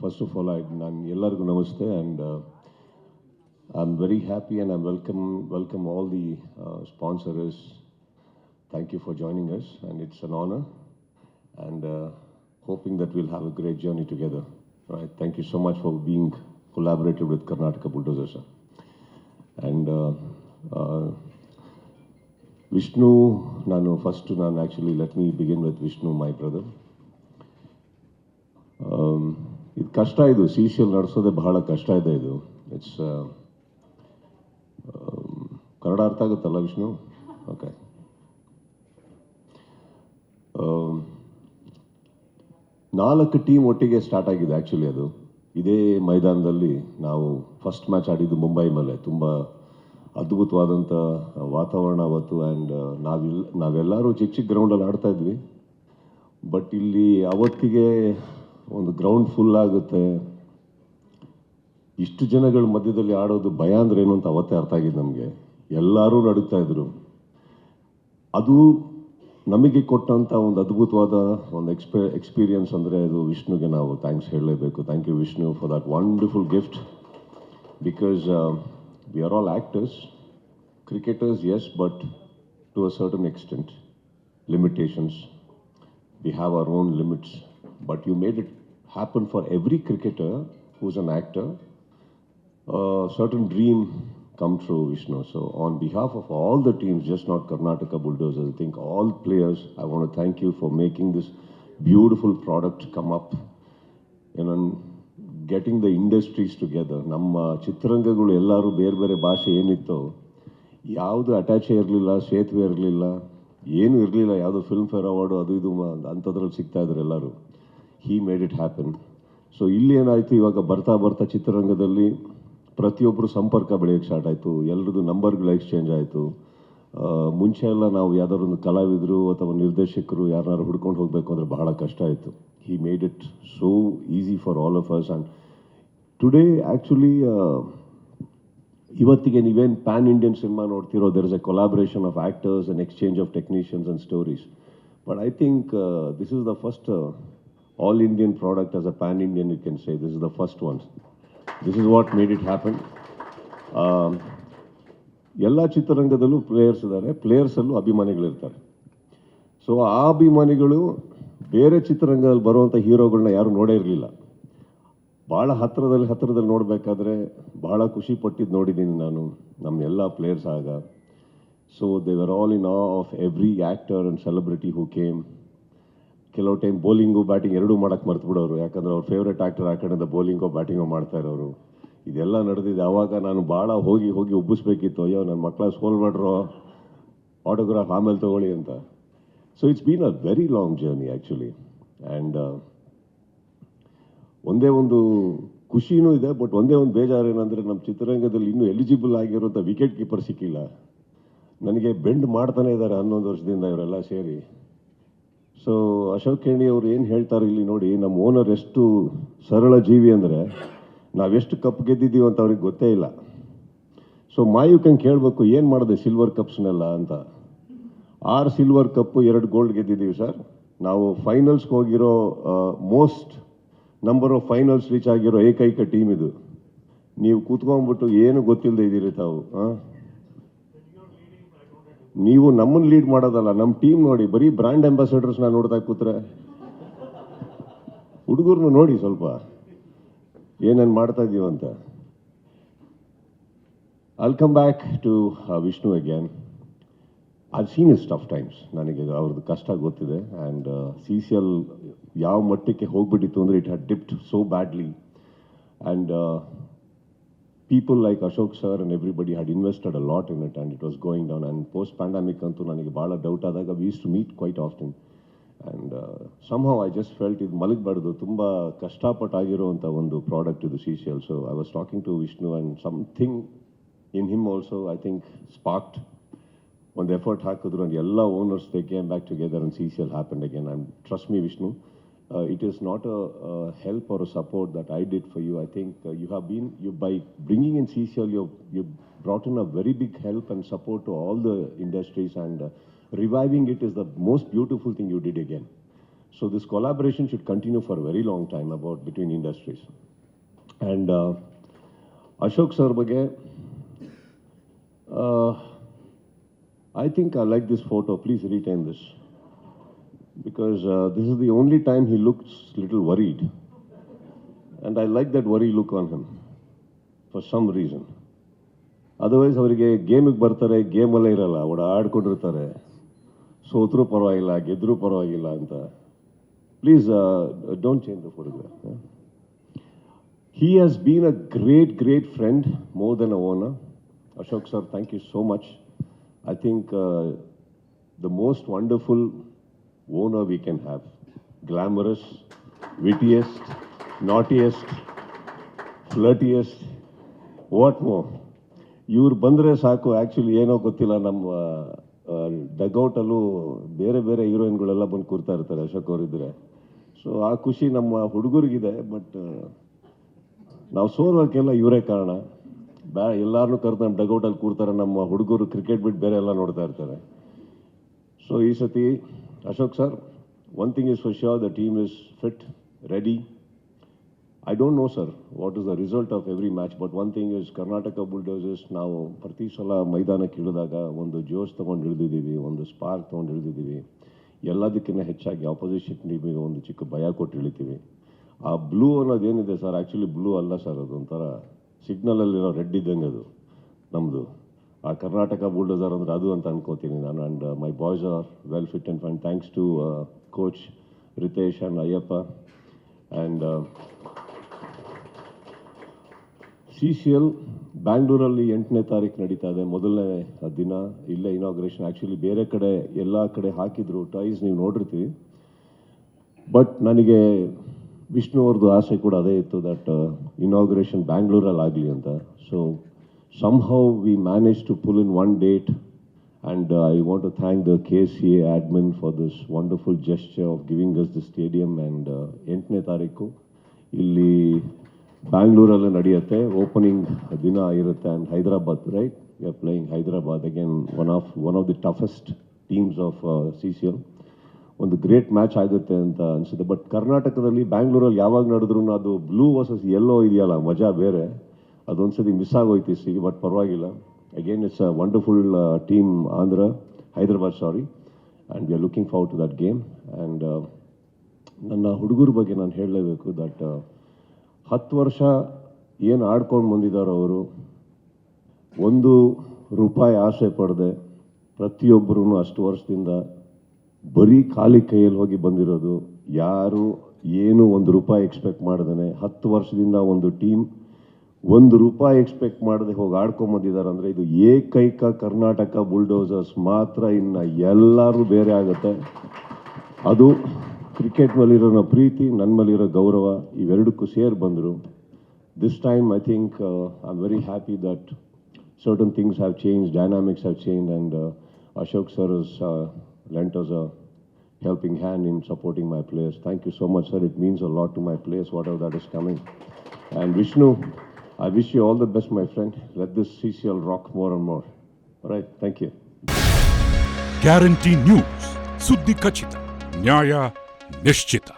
First of all, ನಾನು ಎಲ್ಲರಿಗೂ ನಮಸ್ತೆ, and I'm very happy and I welcome all the sponsors. Thank you for joining us, and it's an honor, and hoping that we'll have a great journey together. Right? Thank you so much for being collaborative with Karnataka Bulldozers. And Vishnu, actually, let me begin with Vishnu, my brother. ಇದು ಕಷ್ಟ, ಇದು CCL ನಡೆಸೋದೇ ಬಹಳ ಕಷ್ಟ ಇದೆ. ಇದು it's Kannada ಅರ್ಥ ಆಗುತ್ತಲ್ಲ Vishnu? Okay. 4 team ಒಟ್ಟಿಗೆ ಸ್ಟಾರ್ಟ್ ಆಗಿದೆ ಆ್ಯಕ್ಚುಲಿ. ಅದು ಇದೇ ಮೈದಾನದಲ್ಲಿ ನಾವು ಫಸ್ಟ್ ಮ್ಯಾಚ್ ಆಡಿದ್ದು ಮುಂಬೈ ಮೇಲೆ. ತುಂಬ ಅದ್ಭುತವಾದಂಥ ವಾತಾವರಣ ಅವತ್ತು. ಆ್ಯಂಡ್ ನಾವೆಲ್ಲರೂ ಚಿಕ್ಕ ಗ್ರೌಂಡಲ್ಲಿ ಆಡ್ತಾ ಇದ್ವಿ. ಬಟ್ ಇಲ್ಲಿ ಅವತ್ತಿಗೆ ಒಂದು ಗ್ರೌಂಡ್ ಫುಲ್ ಆಗುತ್ತೆ, ಇಷ್ಟು ಜನಗಳ ಮಧ್ಯದಲ್ಲಿ ಆಡೋದು ಭಯ ಅಂದ್ರೆ ಏನು ಅಂತ ಅವತ್ತೇ ಅರ್ಥ ಆಗಿದ್ದು ನಮಗೆ. ಎಲ್ಲರೂ ನಡುಗ್ತಾ ಇದ್ರು. ಅದು ನಮಗೆ ಕೊಟ್ಟಂಥ ಒಂದು ಅದ್ಭುತವಾದ ಒಂದು ಎಕ್ಸ್ಪೀರಿಯನ್ಸ್ ಅಂದರೆ ಅದು ವಿಷ್ಣುಗೆ ನಾವು ಥ್ಯಾಂಕ್ಸ್ ಹೇಳಲೇಬೇಕು. Thank you Vishnu for that wonderful gift. Because we are all actors, cricketers, yes, but to a certain extent, limitations. We have our own limits, but you made it happen for every cricketer who's an actor. A certain dream come true, Vishnu. So on behalf of all the teams, just not Karnataka Bulldozers, I think all players, I want to thank you for making this beautiful product come up, getting the industries together. ನಮ್ಮ ಚಿತ್ರರಂಗಗಳು ಎಲ್ಲರೂ ಬೇರೆ ಬೇರೆ ಭಾಷೆ ಏನಿತ್ತೋ ಯಾವುದು ಅಟ್ಯಾಚೇ ಇರಲಿಲ್ಲ, ಸೇತುವೆ ಇರಲಿಲ್ಲ, ಏನೂ ಇರಲಿಲ್ಲ. ಯಾವುದೋ ಫಿಲ್ಮ್ ಫೇರ್ ಅವಾರ್ಡು ಅದು ಇದು ಅಂಥದ್ರಲ್ಲಿ ಸಿಗ್ತಾಯಿದ್ರು ಎಲ್ಲರೂ. ಹೀ ಮೇಡ್ ಇಟ್ ಹ್ಯಾಪನ್. ಸೊ ಇಲ್ಲಿ ಏನಾಯಿತು, ಇವಾಗ ಬರ್ತಾ ಬರ್ತಾ ಚಿತ್ರರಂಗದಲ್ಲಿ ಪ್ರತಿಯೊಬ್ಬರು ಸಂಪರ್ಕ ಬೆಳೆಯೋಕ್ಕೆ ಸ್ಟಾರ್ಟ್ ಆಯಿತು. ಎಲ್ಲರದ್ದು ನಂಬರ್ಗಳು ಎಕ್ಸ್ಚೇಂಜ್ ಆಯಿತು. ಮುಂಚೆ ಎಲ್ಲ ನಾವು ಯಾವ್ದಾದ್ರು ಒಂದು ಕಲಾವಿದರು ಅಥವಾ ನಿರ್ದೇಶಕರು ಯಾರನ್ನಾರು ಹುಡ್ಕೊಂಡು ಹೋಗಬೇಕು ಅಂದರೆ ಬಹಳ ಕಷ್ಟ ಆಯಿತು. He made it so easy for all of us. And today actually ಇವತ್ತಿಗೆ ನೀವೇನು ಪ್ಯಾನ್ ಇಂಡಿಯನ್ ಸಿನಿಮಾ ನೋಡ್ತಿರೋ, there is a collaboration of actors and exchange of technicians and stories. But I think this is the first all Indian product as a pan Indian, you can say this is the first one. This is what made it happen. ಎಲ್ಲ ಚಿತ್ರರಂಗದಲ್ಲೂ players ಇದ್ದಾರೆ, ಪ್ಲೇಯರ್ಸಲ್ಲೂ ಅಭಿಮಾನಿಗಳಿರ್ತಾರೆ. So ಆ ಅಭಿಮಾನಿಗಳು ಬೇರೆ ಚಿತ್ರರಂಗದಲ್ಲಿ ಬರುವಂಥ ಹೀರೋಗಳನ್ನ ಯಾರೂ ನೋಡೇ ಇರಲಿಲ್ಲ. ಭಾಳ ಹತ್ತಿರದಲ್ಲಿ ನೋಡಬೇಕಾದ್ರೆ ಭಾಳ ಖುಷಿ ಪಟ್ಟಿದ್ದು ನೋಡಿದ್ದೀನಿ ನಾನು ನಮ್ಮ ಎಲ್ಲ ಪ್ಲೇಯರ್ಸ್ ಆಗ. So they were all in uh of every actor and celebrity who came. ಕೆಲವು ಟೈಮ್ ಬೌಲಿಂಗು ಬ್ಯಾಟಿಂಗ್ ಎರಡೂ ಮಾಡೋಕ್ಕೆ ಮರ್ತು, ಯಾಕಂದರೆ ಅವ್ರ ಫೇವ್ರೆಟ್ ಆ್ಯಕ್ಟರ್ ಆ ಕಡೆಯಿಂದ ಬೌಲಿಂಗೋ ಬ್ಯಾಟಿಂಗೋ ಮಾಡ್ತಾ ಇರೋರು. ಇದೆಲ್ಲ ನಡೆದಿದೆ. ಆವಾಗ ನಾನು ಭಾಳ ಹೋಗಿ ಉಬ್ಬಿಸ್ಬೇಕಿತ್ತು, ಅಯ್ಯೋ ನನ್ನ ಮಕ್ಕಳ ಸೋಲ್ ಮಾಡ್ರೋ, ಆಟೋಗ್ರಾಫ್ ಆಮೇಲೆ ತೊಗೊಳ್ಳಿ ಅಂತ. So it's been a very long journey actually. And ಒಂದೇ ಒಂದು ಖುಷಿನೂ ಇದೆ, ಬಟ್ ಒಂದೇ ಒಂದು ಬೇಜಾರು ಏನಂದರೆ ನಮ್ಮ ಚಿತ್ರರಂಗದಲ್ಲಿ ಇನ್ನೂ ಎಲಿಜಿಬಲ್ ಆಗಿರೋಂಥ ವಿಕೆಟ್ ಕೀಪರ್ ಸಿಕ್ಕಿಲ್ಲ. ನನಗೆ ಬೆಂಡ್ ಮಾಡ್ತಾನೆ ಇದ್ದಾರೆ 11 ವರ್ಷದಿಂದ ಇವರೆಲ್ಲ ಸೇರಿ. ಸೊ ಅಶೋಕ್ ಖೇಣಿ ಅವರು ಏನು ಹೇಳ್ತಾರೆ ಇಲ್ಲಿ ನೋಡಿ, ನಮ್ಮ ಓನರ್ ಎಷ್ಟು ಸರಳ ಜೀವಿ ಅಂದರೆ ನಾವೆಷ್ಟು ಕಪ್ ಗೆದ್ದಿದ್ದೀವಿ ಅಂತ ಅವ್ರಿಗೆ ಗೊತ್ತೇ ಇಲ್ಲ. ಸೊ ಮಾಯುಕಂಗೆ ಕೇಳಬೇಕು, ಏನು ಮಾಡಿದೆ ಸಿಲ್ವರ್ ಕಪ್ಸ್ನೆಲ್ಲ ಅಂತ. 6 ಸಿಲ್ವರ್ ಕಪ್ಪು 2 ಗೋಲ್ಡ್ ಗೆದ್ದಿದ್ದೀವಿ ಸರ್. ನಾವು ಫೈನಲ್ಸ್ಗೆ ಹೋಗಿರೋ most number of finals reach ಆಗಿರೋ ಏಕೈಕ ಟೀಮ್ ಇದು. ನೀವು ಕೂತ್ಕೊಂಡ್ಬಿಟ್ಟು ಏನು ಗೊತ್ತಿಲ್ಲದೆ ಇದ್ದೀರಿ ತಾವು. ನೀವು ನಮ್ಮನ್ನು ಲೀಡ್ ಮಾಡೋದಲ್ಲ, ನಮ್ಮ ಟೀಮ್ ನೋಡಿ, ಬರೀ ಬ್ರ್ಯಾಂಡ್ ಅಂಬಾಸಿಡರ್ಸ್ನ ನೋಡ್ತಾ ಕೂತ್ರೆ. ಹುಡುಗರನ್ನು ನೋಡಿ ಸ್ವಲ್ಪ ಏನೇನು ಮಾಡ್ತಾ ಇದ್ದೀವಂತ. I'll come back to Vishnu again. I've seen his tough times. ನನಗೆ ಅವ್ರದ್ದು ಕಷ್ಟ ಗೊತ್ತಿದೆ. ಆ್ಯಂಡ್ CCL ಯಾವ ಮಟ್ಟಕ್ಕೆ ಹೋಗ್ಬಿಟ್ಟಿತ್ತು ಅಂದರೆ it had dipped so badly. And people like Ashok sir and everybody had invested a lot in it, and it was going down. And post pandemic ಅಂತೂ ನನಗೆ ಭಾಳ ಡೌಟ್ ಆದಾಗ we used to meet quite often, and somehow I just felt ಇದು ಮಲಗಬಾರ್ದು, ತುಂಬ ಕಷ್ಟಪಟ್ಟಾಗಿರುವಂಥ ಒಂದು product ಇದು CCL. So I was talking to Vishnu, and something in him also I think sparked ಒಂದು effort ಹಾಕಿದ್ರು, and ಎಲ್ಲ owners they came back together and CCL happened again. And trust me Vishnu, it is not a help or a support that I did for you. I think you by bringing in CCL, you brought in a very big help and support to all the industries, and reviving it is the most beautiful thing you did again. So this collaboration should continue for a very long time about between industries. And Ashok sir ಬಗ್ಗೆ I think I like this photo. Please retain this. Because this is the only time he looks little worried. And I like that worry look on him for some reason. Otherwise, ಅವರಿಗೆ ಗೇಮಿಗೆ ಬರ್ತಾರೆ, ಗೇಮಲ್ಲೇ ಇರಲ್ಲ, ಅವಡ ಆಡ್ಕೊಂಡಿರ್ತಾರೆ, ಸೋತ್ರೂ ಪರವಾಗಿಲ್ಲ, ಗೆದ್ರೂ ಪರವಾಗಿಲ್ಲ ಅಂತ. Please don't change the photograph. Yeah? He has been a great friend, more than a owner. Ashok sir, thank you so much. I think the most wonderful owner we can have. Glamorous, wittiest, naughtiest, flirtiest, what more? ಇವ್ರು ಬಂದರೆ ಸಾಕು. Actually ಏನೋ ಗೊತ್ತಿಲ್ಲ, ನಮ್ಮ ಡಗೌಟಲ್ಲೂ ಬೇರೆ ಬೇರೆ ಹೀರೋಯಿನ್ಗಳೆಲ್ಲ ಬಂದು ಕೂರ್ತಾ ಇರ್ತಾರೆ ಅಶೋಕ್ ಅವರಿದ್ದರೆ. ಸೊ ಆ ಖುಷಿ ನಮ್ಮ ಹುಡುಗರಿಗಿದೆ. ಬಟ್ ನಾವು ಸೋಲೋಕ್ಕೆಲ್ಲ ಇವರೇ ಕಾರಣ. ಎಲ್ಲರನ್ನೂ ಕರೆದು ನಮ್ಮ ಡಗೌಟಲ್ಲಿ ಕೂರ್ತಾರೆ, ನಮ್ಮ ಹುಡುಗರು ಕ್ರಿಕೆಟ್ ಬಿಟ್ಟು ಬೇರೆ ಎಲ್ಲ ನೋಡ್ತಾ ಇರ್ತಾರೆ. ಸೊ ಈ ಸತಿ Ashok sir, one thing is for sure, the team is fit, ready. I don't know, sir, what is the result of every match, but one thing is Karnataka Bulldozers ನಾವು ಪ್ರತಿ ಸಲ ಮೈದಾನಕ್ಕೆ ಇಳಿದಾಗ ಒಂದು ಜೋಶ್ ತೊಗೊಂಡು ಇಳಿದಿದ್ದೀವಿ, ಒಂದು ಸ್ಪಾರ್ಕ್ ತೊಗೊಂಡು ಇಳಿದಿದ್ದೀವಿ. ಎಲ್ಲದಕ್ಕಿಂತ ಹೆಚ್ಚಾಗಿ ಆಪೋಸಿಷನ್ ಟೀಮಿಗೆ ಒಂದು ಚಿಕ್ಕ ಭಯ ಕೊಟ್ಟು ಇಳಿತೀವಿ. ಆ ಬ್ಲೂ ಅನ್ನೋದೇನಿದೆ ಸರ್, ಆ್ಯಕ್ಚುಲಿ ಬ್ಲೂ ಅಲ್ಲ ಸರ್, ಅದು ಒಂಥರ ಸಿಗ್ನಲಲ್ಲಿರೋ ರೆಡ್ ಇದ್ದಂಗೆ ಅದು ನಮ್ಮದು. ಆ ಕರ್ನಾಟಕ ಬುಲ್ಡೋಸರ್ ಅಂದರೆ ಅದು ಅಂತ ಅನ್ಕೋತೀನಿ ನಾನು. And my boys are well fit and fine. Thanks to coach Ritesh and Ayyappa. And CCL ಬ್ಯಾಂಗ್ಳೂರಲ್ಲಿ 8ನೇ ತಾರೀಕು ನಡೀತಾ ಇದೆ, ಮೊದಲನೇ ದಿನ. ಇಲ್ಲೇ ಇನಾಗ್ರೇಷನ್. ಆ್ಯಕ್ಚುಲಿ ಬೇರೆ ಕಡೆ ಎಲ್ಲ ಕಡೆ ಹಾಕಿದ್ರು ಟೈಸ್, ನೀವು ನೋಡಿರ್ತೀವಿ. ಬಟ್ ನನಗೆ ವಿಷ್ಣು ಅವ್ರದ್ದು ಆಸೆ ಕೂಡ ಅದೇ ಇತ್ತು, ದಟ್ ಇನಾಗ್ರೇಷನ್ ಬ್ಯಾಂಗ್ಳೂರಲ್ಲಿ ಆಗಲಿ ಅಂತ. So somehow we managed to pull in one date, and I want to thank the KCA admin for this wonderful gesture of giving us the stadium. And 8ನೇ ತಾರೀಕು ಇಲ್ಲಿ ಬ್ಯಾಂಗ್ಳೂರಲ್ಲಿ ನಡೆಯುತ್ತೆ, ಓಪನಿಂಗ್ ದಿನ ಇರುತ್ತೆ. And Hyderabad, right, we are playing Hyderabad again, one of the toughest teams of CCL. ಒಂದು great match ಆಗುತ್ತೆ ಅಂತ ಅನಿಸುತ್ತೆ. ಬಟ್ ಕರ್ನಾಟಕದಲ್ಲಿ ಬ್ಯಾಂಗ್ಳೂರಲ್ಲಿ ಯಾವಾಗ ನಡೆದ್ರೂ ಅದು ಬ್ಲೂ ವರ್ಸಸ್ ಯೆಲ್ಲೋ ಇದೆಯಲ್ಲ, ಮಜಾ ಬೇರೆ. ಅದೊಂದ್ಸತಿ ಮಿಸ್ ಆಗೋಯ್ತು ಈ ಬಟ್ ಪರವಾಗಿಲ್ಲ. Again it's a wonderful team, Hyderabad sorry. And we are looking forward to that game. And ನನ್ನ ಹುಡುಗರ ಬಗ್ಗೆ ನಾನು ಹೇಳಲೇಬೇಕು, ದಟ್ 10 ವರ್ಷ ಏನು ಆಡ್ಕೊಂಡು ಬಂದಿದ್ದಾರೋ ಅವರು, ₹1 ಆಸೆ ಪಡೆದೆ. ಪ್ರತಿಯೊಬ್ಬರೂ ಅಷ್ಟು ವರ್ಷದಿಂದ ಬರೀ ಖಾಲಿ ಕೈಯಲ್ಲಿ ಹೋಗಿ ಬಂದಿರೋದು. ಯಾರು ಏನು ₹1 ಎಕ್ಸ್ಪೆಕ್ಟ್ ಮಾಡ್ದೇ 10 ವರ್ಷದಿಂದ ಒಂದು ಟೀಮ್ ₹1 ಎಕ್ಸ್ಪೆಕ್ಟ್ ಮಾಡದೆ ಹೋಗಿ ಆಡ್ಕೊಂಬಂದಿದ್ದಾರೆ ಅಂದರೆ ಇದು ಏಕೈಕ ಕರ್ನಾಟಕ ಬುಲ್ಡೋಸರ್ಸ್ ಮಾತ್ರ. ಇನ್ನು ಎಲ್ಲರೂ ಬೇರೆ ಆಗುತ್ತೆ. ಅದು ಕ್ರಿಕೆಟ್ ಮೇಲಿರೋ ಪ್ರೀತಿ, ನನ್ನ ಮೇಲಿರೋ ಗೌರವ, ಇವೆರಡಕ್ಕೂ ಸೇರಿ ಬಂದರು. This time I think I am very happy that certain things have change, dynamics have change. And Ashok sir is lent us a helping hand in supporting my players. Thank you so much, sir. It means a lot to my players, whatever that is coming. And Vishnu, I wish you all the best, my friend. Let this CCL rock more and more. All right, thank you. Guarantee news, ಸುದ್ದಿ ಖಚಿತ, ನ್ಯಾಯ ನಿಶ್ಚಿತ.